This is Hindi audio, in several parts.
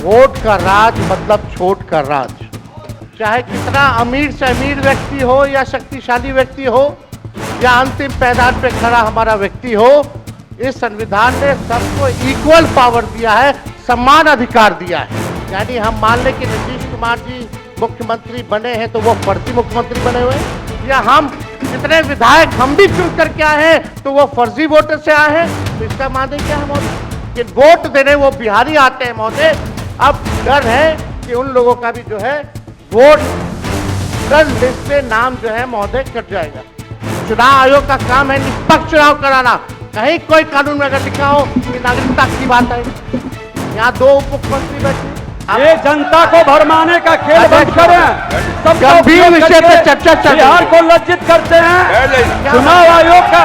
वोट का राज मतलब छोट का राज। चाहे कितना अमीर से अमीर व्यक्ति हो या शक्तिशाली व्यक्ति हो या अंतिम पायदान पे खड़ा हमारा व्यक्ति हो, इस संविधान ने सबको इक्वल पावर दिया है, समान अधिकार दिया है। यानी हम मान लें कि नीतीश कुमार जी मुख्यमंत्री बने हैं तो वो फर्जी मुख्यमंत्री बने हुए हैं, या हम जितने विधायक हम भी चुन करके आए हैं तो वो फर्जी वोटर से आए हैं। तो इसका माने क्या है महोदय कि वोट देने वो बिहारी आते हैं महोदय। अब डर है कि उन लोगों का भी जो है वोट लिस्ट से नाम जो है महोदय कट जाएगा। चुनाव आयोग का काम है निष्पक्ष चुनाव कराना। कहीं कोई कानून में अगर लिखा हो कि नागरिकता की बात है, यहाँ 2 उप मुख्यमंत्री बैठे, ये जनता को भरमाने का खेल बंद करें। गंभीर विषय पे चर्चा चल रही है। बिहार को लज्जित करते हैं। चुनाव आयोग का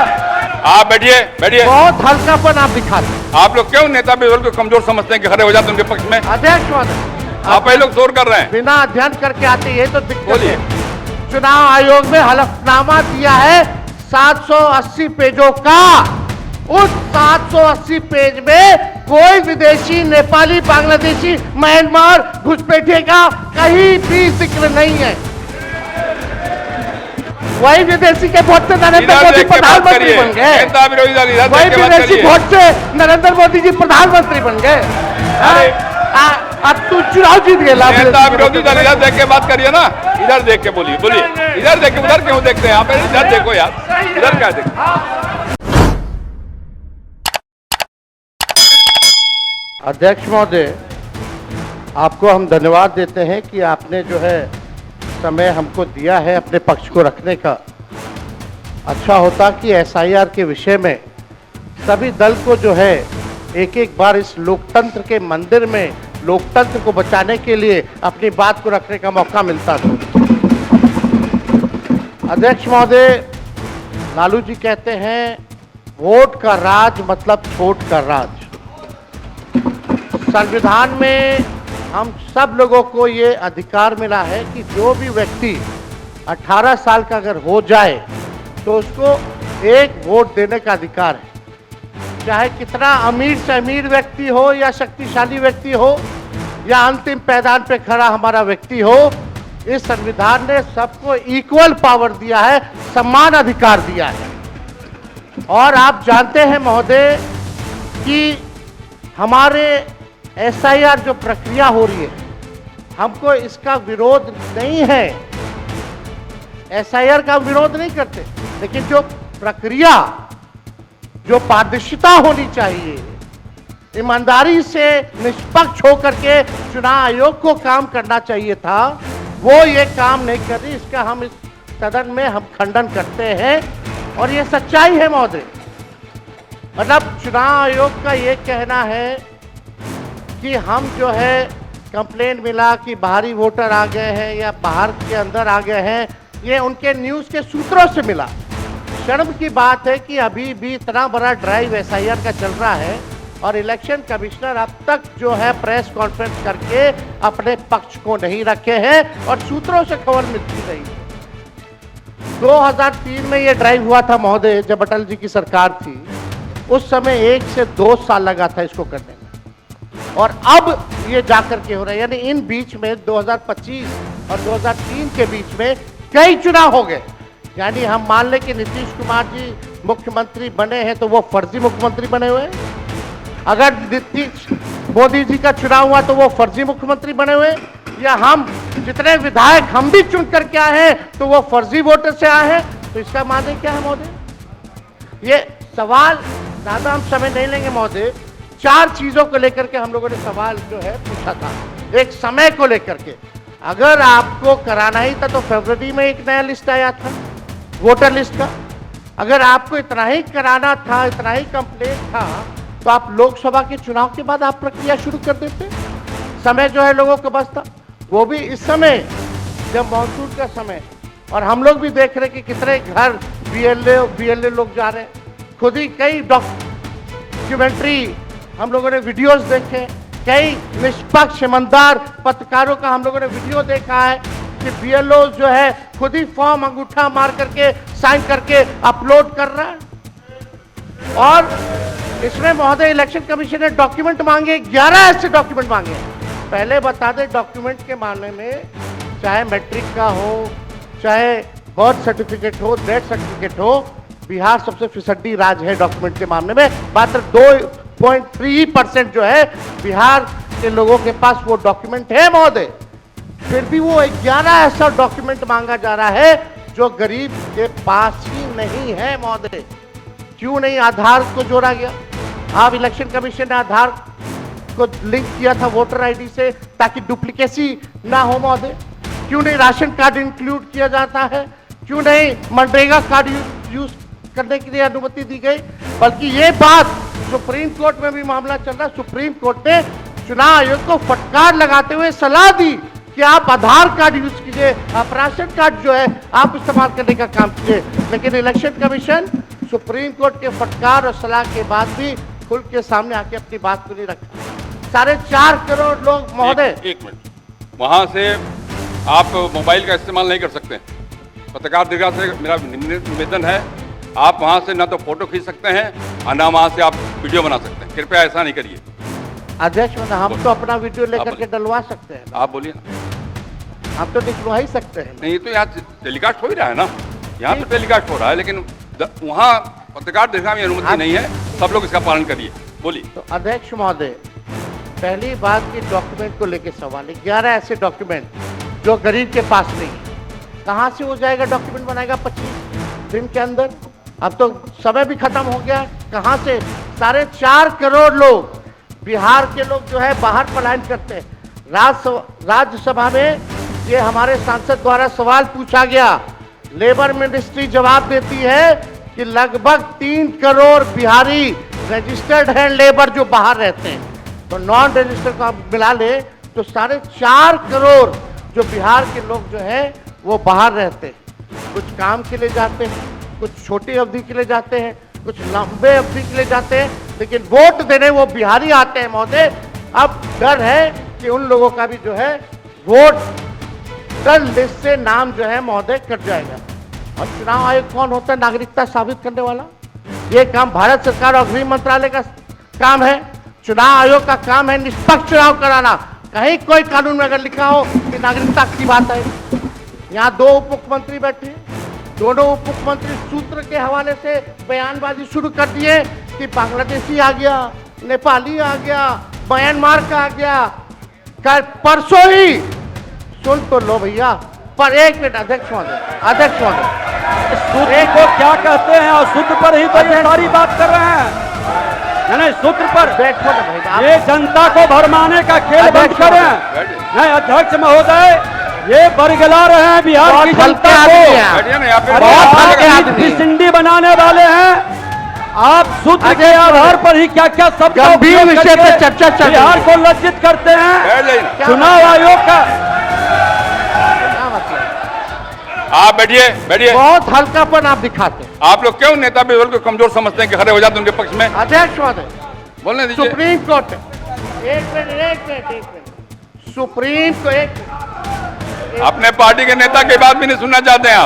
आप बैठिए बैठिए। बहुत हल्कापन आप दिखाते हैं। आप लोग क्यों नेता विरोध को कमजोर समझते हैं कि खड़े हो जाते हैं उनके पक्ष में? अध्यक्ष महोदय, आप ही लोग जोर कर रहे हैं। बिना अध्ययन करके आते ये तो दिक्कत बोलिए। है। चुनाव आयोग ने हलफनामा दिया है 780 पेजों का। उस 780 पेज में कोई विदेशी, नेपाली, बांग्लादेशी, म्यांमार, घुसपैठे का कहीं भी जिक्र नहीं है। वही विदेशी के वोट से नरेंद्र मोदी प्रधानमंत्री बन गए। वही विदेशी वोट से नरेंद्र मोदी जी प्रधानमंत्री बन गए। अब तू चुनाव जीत गए। नेता विरोधी दल इधर देख के बात करिए ना, इधर देख के बोलिए। बोलिए इधर देख के, उधर क्यों देखते हैं? आप इधर देखो यार, इधर क्या देखो। अध्यक्ष महोदय, आपको हम धन्यवाद देते हैं कि आपने जो है समय हमको दिया है अपने पक्ष को रखने का। अच्छा होता कि एसआईआर के विषय में सभी दल को जो है एक एक बार इस लोकतंत्र के मंदिर में लोकतंत्र को बचाने के लिए अपनी बात को रखने का मौका मिलता था। अध्यक्ष महोदय, लालू जी कहते हैं वोट का राज मतलब छोट का राज। संविधान में हम सब लोगों को ये अधिकार मिला है कि जो भी व्यक्ति 18 साल का अगर हो जाए तो उसको एक वोट देने का अधिकार है। चाहे कितना अमीर से अमीर व्यक्ति हो या शक्तिशाली व्यक्ति हो या अंतिम पायदान पे खड़ा हमारा व्यक्ति हो, इस संविधान ने सबको इक्वल पावर दिया है, समान अधिकार दिया है। और आप जानते हैं महोदय कि हमारे एसआईआर जो प्रक्रिया हो रही है, हमको इसका विरोध नहीं है। एसआईआर का विरोध नहीं करते, लेकिन जो प्रक्रिया, जो पारदर्शिता होनी चाहिए, ईमानदारी से निष्पक्ष होकर के चुनाव आयोग को काम करना चाहिए था, वो ये काम नहीं कर रही। इसका हम इस सदन में हम खंडन करते हैं और ये सच्चाई है महोदय। मतलब चुनाव आयोग का ये कहना है कि हम जो है कंप्लेंट मिला कि बाहरी वोटर आ गए हैं या बाहर के अंदर आ गए हैं, ये उनके न्यूज़ के सूत्रों से मिला। शर्म की बात है कि अभी भी इतना बड़ा ड्राइव एसआईआर का चल रहा है और इलेक्शन कमिश्नर अब तक जो है प्रेस कॉन्फ्रेंस करके अपने पक्ष को नहीं रखे हैं और सूत्रों से खबर मिलती रही है। 2003 में ये ड्राइव हुआ था महोदय, जब अटल जी की सरकार थी। उस समय 1 से 2 साल लगा था इसको करने में, और अब ये जाकर के हो रहा है। यानी इन बीच में 2025 और 2003 के बीच में कई चुनाव हो गए। यानी हम मान लें कि नीतीश कुमार जी मुख्यमंत्री बने हैं तो वो फर्जी मुख्यमंत्री बने हुए हैं। अगर नीतीश मोदी जी का चुनाव हुआ तो वो फर्जी मुख्यमंत्री बने हुए हैं, या हम जितने विधायक हम भी चुन करके आए हैं तो वो फर्जी वोटर से आए हैं। तो इसका माने क्या है महोदय? ये सवाल ज़्यादा हम समय नहीं लेंगे महोदय। 4 चीजों को लेकर के हम लोगों ने सवाल जो है पूछा था। एक समय को लेकर के, अगर आपको कराना ही था तो फरवरी में एक नया लिस्ट आया था वोटर लिस्ट का। अगर आपको इतना ही कराना था, इतना ही कंप्लेंट था, तो आप लोकसभा के चुनाव के बाद आप प्रक्रिया शुरू कर देते। समय जो है लोगों को बचता। वो भी इस समय जब मॉनसून का समय, और हम लोग भी देख रहे कि कितने घर बीएलए लोग जा रहे हैं। खुद ही कई डॉक्यूमेंट्री हम लोगों ने वीडियोस देखे, कई निष्पक्ष ईमानदार पत्रकारों का हम लोगों ने वीडियो देखा है कि बीएलओ जो है खुद ही फॉर्म अंगूठा मार करके साइन करके अपलोड कर रहा है। और इसमें महोदय इलेक्शन कमीशन ने डॉक्यूमेंट मांगे, 11 ऐसे डॉक्यूमेंट मांगे। पहले बता दें, डॉक्यूमेंट के मामले में चाहे मैट्रिक का हो, चाहे बर्थ सर्टिफिकेट हो, डेथ सर्टिफिकेट हो, बिहार सबसे फिसड्डी राज्य है डॉक्यूमेंट के मामले में। मात्र 2.3% जो है बिहार के लोगों के पास वो डॉक्यूमेंट है महोदय। फिर भी वो 11 ऐसा डॉक्यूमेंट मांगा जा रहा है जो गरीब के पास ही नहीं है महोदय। क्यों नहीं आधार को जोड़ा गया? आप इलेक्शन कमीशन ने आधार को लिंक किया था वोटर आईडी से ताकि डुप्लीकेसी ना हो महोदय। क्यों नहीं राशन कार्ड इंक्लूड किया जाता है? क्यों नहीं मनरेगा कार्ड यूज करने के लिए अनुमति दी गई? बल्कि ये बात सुप्रीम कोर्ट में भी मामला चल रहा है। सुप्रीम कोर्ट ने चुनाव आयोग को फटकार लगाते हुए सलाह दी कि आप आधार कार्ड यूज कीजिए, आप राशन कार्ड जो है आप इस्तेमाल करने का काम कीजिए। लेकिन इलेक्शन कमीशन सुप्रीम कोर्ट के फटकार और सलाह के बाद भी खुल के सामने आके अपनी बात को नहीं रखा। 4.5 करोड़ लोग महोदय। एक मिनट, वहां से आप मोबाइल का इस्तेमाल नहीं कर सकते। पत्रकार दीर्घा से मेरा निवेदन है, आप वहां से ना तो फोटो खींच सकते हैं और ना वहां से आप वीडियो बना सकते हैं। कृपया ऐसा नहीं करिए। अध्यक्ष महोदय, हम तो अपना वीडियो लेकर के डलवा सकते हैं। आप बोलिए ना। हम तो दिखवा ही सकते हैं। नहीं तो यहाँ टेलीकास्ट हो ही रहा है ना, यहाँ तो टेलीकास्ट हो रहा है, लेकिन वहाँ पत्रकार दीर्घा में अनुमति नहीं है। सब लोग इसका पालन करिए। बोलिए। तो अध्यक्ष महोदय, पहली बात की डॉक्यूमेंट को लेकर सवाल है। 11 ऐसे डॉक्यूमेंट जो गरीब के पास नहीं है, कहाँ से हो जाएगा? डॉक्यूमेंट बनाएगा 25 दिन के अंदर? अब तो समय भी खत्म हो गया। कहाँ से? 4.5 करोड़ लोग बिहार के लोग जो है बाहर पलायन करते हैं। राज्यसभा में ये हमारे सांसद द्वारा सवाल पूछा गया। लेबर मिनिस्ट्री जवाब देती है कि लगभग 3 करोड़ बिहारी रजिस्टर्ड हैं लेबर जो बाहर रहते हैं। तो नॉन रजिस्टर्ड को आप मिला ले तो 4.5 करोड़ जो बिहार के लोग जो है वो बाहर रहते हैं। कुछ काम के लिए जाते हैं, कुछ छोटी अवधि के लिए जाते हैं, कुछ लंबे अवधि के लिए जाते हैं, लेकिन वोट देने वो बिहारी आते हैं महोदय। अब डर है कि उन लोगों का भी जो है वोटर लिस्ट से नाम जो है महोदय कट जाएगा। और चुनाव आयोग कौन होता है नागरिकता साबित करने वाला? ये काम भारत सरकार और गृह मंत्रालय का काम है। चुनाव आयोग का काम है निष्पक्ष चुनाव कराना। कहीं कोई कानून में अगर लिखा हो कि नागरिकता की बात है। यहाँ 2 उप मुख्यमंत्री बैठे, दोनों उप मुख्यमंत्री सूत्र के हवाले से बयानबाजी शुरू कर दिए कि बांग्लादेशी आ गया, नेपाली आ गया, म्यांमार का आ गया। कल परसों ही सुन तो लो भैया। पर एक मिनट अध्यक्ष महोदय, सूत्र को क्या कहते हैं? और सूत्र पर ही तो ये सारी बात कर रहे हैं। नहीं, सूत्र पर बैठो ना भाई। ये जनता को भरमाने का खेल बंद करें। नहीं अध्यक्ष महोदय, ये बरगला रहे हैं बिहार की जनता को। बहुत हल्के भिसंडी बनाने वाले हैं। आप सूत्र के आधार पर ही क्या क्या सब गंभीर विषय पे चर्चा चल रही है। बिहार को लज्जित करते हैं। चुनाव आयोग का आप बैठिए, बैठिए। बहुत हल्कापन आप दिखाते हैं। आप लोग क्यों नेता बिल्कुल को कमजोर समझते हैं कि खड़े हो जाते हैं उनके पक्ष में? अध्यक्ष महोदय, बोलने दीजिए। सुप्रीम कोर्ट एक मिनट सुप्रीम को एक अपने पार्टी के नेता की बात भी नहीं सुनना चाहते हैं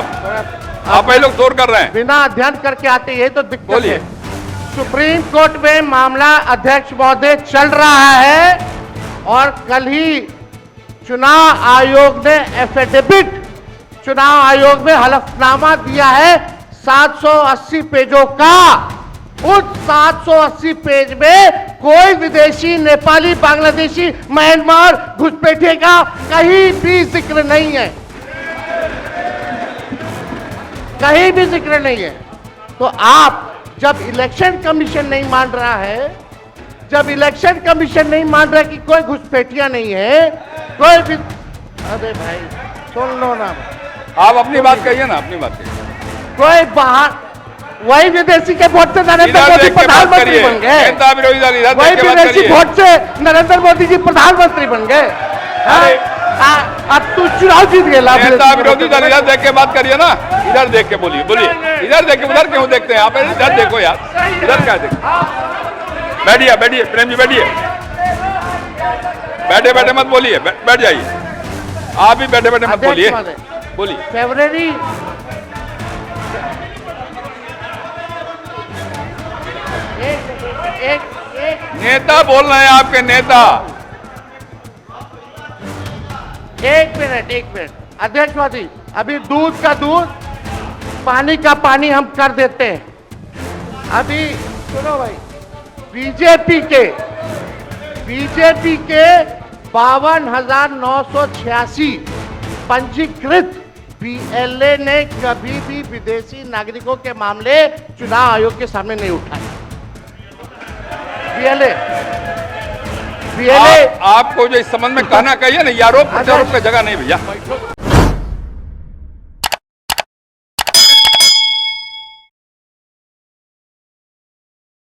आप ये लोग शोर कर रहे हैं। बिना अध्ययन करके आते ये तो दिक्कत बोलिए। है। सुप्रीम कोर्ट में मामला अध्यक्ष महोदय चल रहा है और कल ही चुनाव आयोग ने एफिडेविट चुनाव आयोग में हलफनामा दिया है 780 पेजों का। उस 780 पेज में कोई विदेशी, नेपाली, बांग्लादेशी, म्यांमार, घुसपैठिए का कहीं भी जिक्र नहीं है, कहीं भी जिक्र नहीं है। तो आप जब इलेक्शन कमीशन नहीं मान रहा है, जब इलेक्शन कमीशन नहीं मान रहा कि कोई घुसपैठिया नहीं है, कोई भी, अरे भाई सुन लो ना, आप अपनी बात कहिए ना, अपनी बात कहिए। कोई बाहर वही विदेशी के वोट से नरेंद्र मोदी प्रधानमंत्री बन गए। वही विदेशी वोट से नरेंद्र मोदी जी प्रधानमंत्री बन गए। अब तू चुनाव जीत गया। नेता विरोधी दल इधर देख के बात करिए ना, इधर देख के बोलिए। बोलिए इधर देख के, उधर क्यों देखते हैं आप? इधर देखो यार, इधर क्या देखो। बैठिए, बैठिए प्रेम जी, बैठिए। बैठे बैठे मत बोलिए, बैठ जाइए। आप भी बैठे बैठे मत बोलिए, बोलिए। फरवरी एक नेता बोल रहे हैं, आपके नेता। एक मिनट अध्यक्ष महोदय, अभी दूध का दूध, पानी का पानी हम कर देते हैं। अभी सुनो भाई, बीजेपी के 52,986 पंजीकृत बीएलए ने कभी भी विदेशी नागरिकों के मामले चुनाव आयोग के सामने नहीं उठाए। बीएलए आपको जो इस संबंध में कहना चाहिए ना, ये आरोप प्रत्यारोप का जगह नहीं भैया।